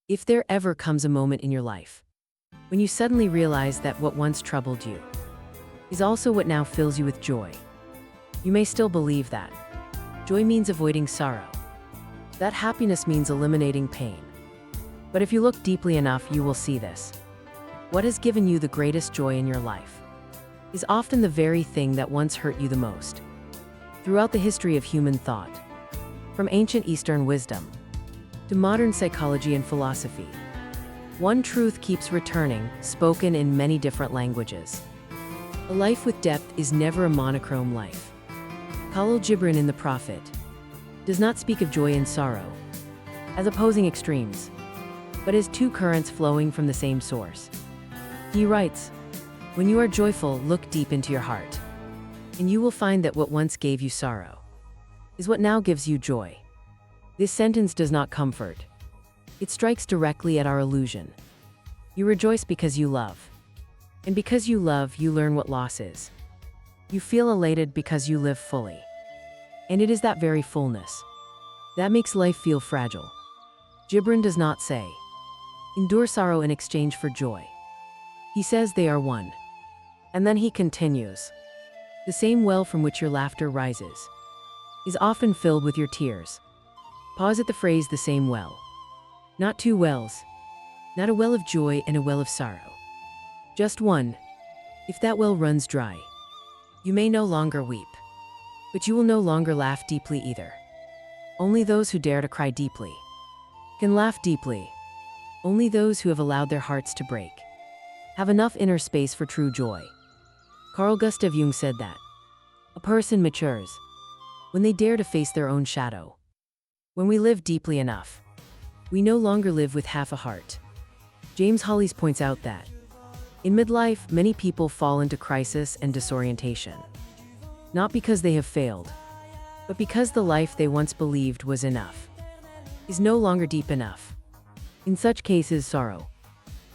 If there ever comes a moment in your life when you suddenly realize that what once troubled you is also what now fills you with joy, you may still believe that joy means avoiding sorrow, that happiness means eliminating pain. But if you look deeply enough, you will see this. What has given you the greatest joy in your life is often the very thing that once hurt you the most. Throughout the history of human thought, from ancient Eastern wisdom to modern psychology and philosophy, one truth keeps returning, spoken in many different languages. A life with depth is never a monochrome life. Khalil Gibran in The Prophet does not speak of joy and sorrow as opposing extremes, but as two currents flowing from the same source. He writes, "When you are joyful, look deep into your heart, and you will find that what once gave you sorrow is what now gives you joy." This sentence does not comfort. It strikes directly at our illusion. You rejoice because you love. And because you love, you learn what loss is. You feel elated because you live fully. And it is that very fullness that makes life feel fragile. Gibran does not say, "Endure sorrow in exchange for joy." He says they are one. And then he continues, "The same well from which your laughter rises is often filled with your tears." Pause at the phrase "the same well." Not two wells. Not a well of joy and a well of sorrow. Just one. If that well runs dry, you may no longer weep, but you will no longer laugh deeply either. Only those who dare to cry deeply can laugh deeply. Only those who have allowed their hearts to break have enough inner space for true joy. Carl Gustav Jung said that a person matures when they dare to face their own shadow. When we live deeply enough, we no longer live with half a heart. James Hollis points out that in midlife, many people fall into crisis and disorientation, not because they have failed, but because the life they once believed was enough is no longer deep enough. In such cases, sorrow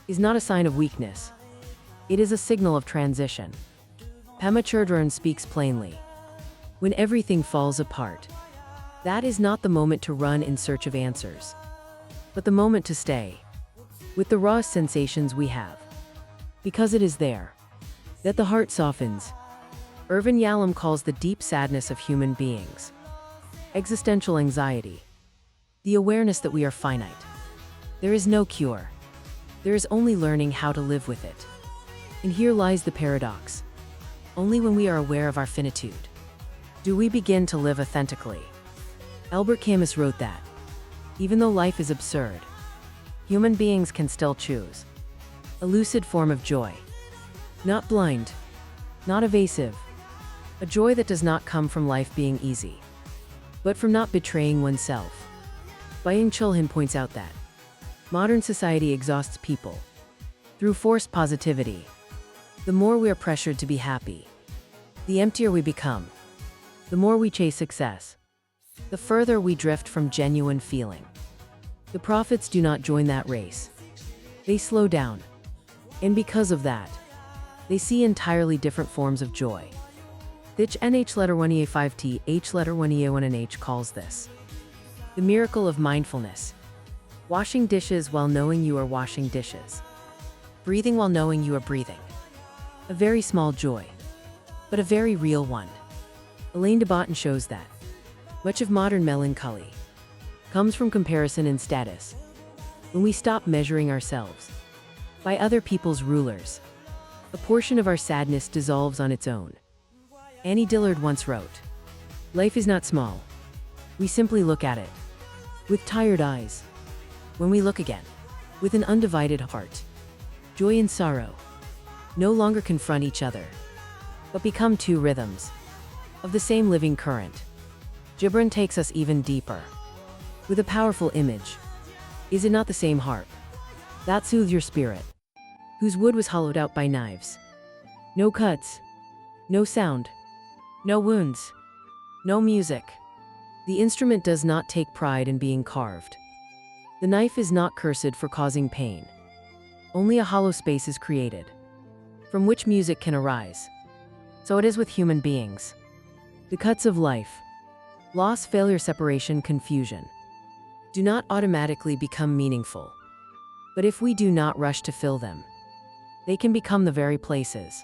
is not a sign of weakness. It is a signal of transition. Pema Chodron speaks plainly. When everything falls apart, that is not the moment to run in search of answers, but the moment to stay with the raw sensations we have. Because it is there that the heart softens. Irvin Yalom calls the deep sadness of human beings existential anxiety, the awareness that we are finite. There is no cure. There is only learning how to live with it. And here lies the paradox. Only when we are aware of our finitude do we begin to live authentically. Albert Camus wrote that even though life is absurd, human beings can still choose a lucid form of joy. Not blind, not evasive. A joy that does not come from life being easy, but from not betraying oneself. Byung Chul Han points out that modern society exhausts people through forced positivity. The more we are pressured to be happy, the emptier we become. The more we chase success, the further we drift from genuine feeling. The prophets do not join that race. They slow down. And because of that, they see entirely different forms of joy. Thich Nh letter 1EA5T H letter 1EA1NH calls this the miracle of mindfulness. Washing dishes while knowing you are washing dishes. Breathing while knowing you are breathing. A very small joy, but a very real one. Elaine de Botton shows that much of modern melancholy comes from comparison and status. When we stop measuring ourselves by other people's rulers, a portion of our sadness dissolves on its own. Annie Dillard once wrote, "Life is not small. We simply look at it with tired eyes. When we look again with an undivided heart, joy and sorrow no longer confront each other, but become two rhythms of the same living current." Gibran takes us even deeper with a powerful image. Is it not the same harp that soothed your spirit, whose wood was hollowed out by knives? No cuts, no sound, no wounds, no music. The instrument does not take pride in being carved. The knife is not cursed for causing pain. Only a hollow space is created, from which music can arise. So it is with human beings. The cuts of life, loss, failure, separation, confusion, do not automatically become meaningful. But if we do not rush to fill them, they can become the very places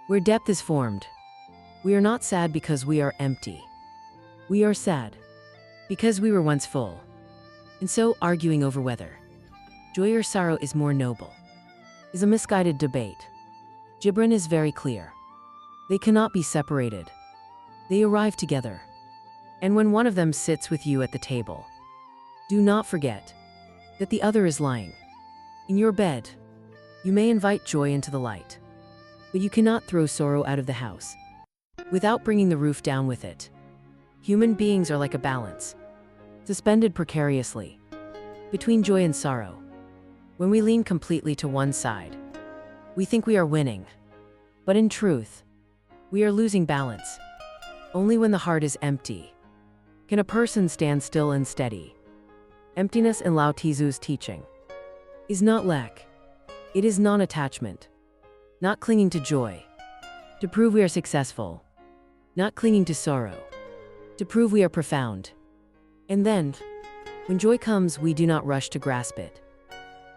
where depth is formed. We are not sad because we are empty. We are sad because we were once full. And so, arguing over whether joy or sorrow is more noble is a misguided debate. Gibran is very clear. They cannot be separated. They arrive together. And when one of them sits with you at the table, do not forget that the other is lying in your bed. You may invite joy into the light, but you cannot throw sorrow out of the house without bringing the roof down with it. Human beings are like a balance, suspended precariously between joy and sorrow. When we lean completely to one side, we think we are winning, but in truth, we are losing balance. Only when the heart is empty can a person stand still and steady. Emptiness, in Lao Tzu's teaching, is not lack. It is non-attachment, not clinging to joy to prove we are successful, not clinging to sorrow to prove we are profound. And then, when joy comes, we do not rush to grasp it.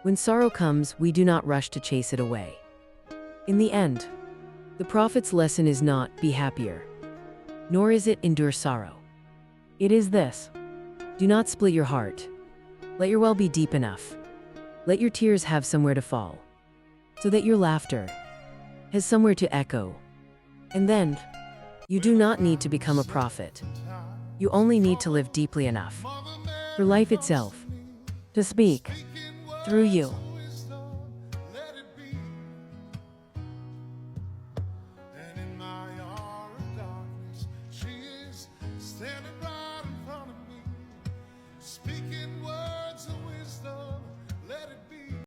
When sorrow comes, we do not rush to chase it away. In the end, the Prophet's lesson is not be happier, nor is it endure sorrow. It is this: do not split your heart. Let your well be deep enough. Let your tears have somewhere to fall, so that your laughter has somewhere to echo. And then, you do not need to become a prophet. You only need to live deeply enough for life itself to speak through you. And in my hour of darkness, she is standing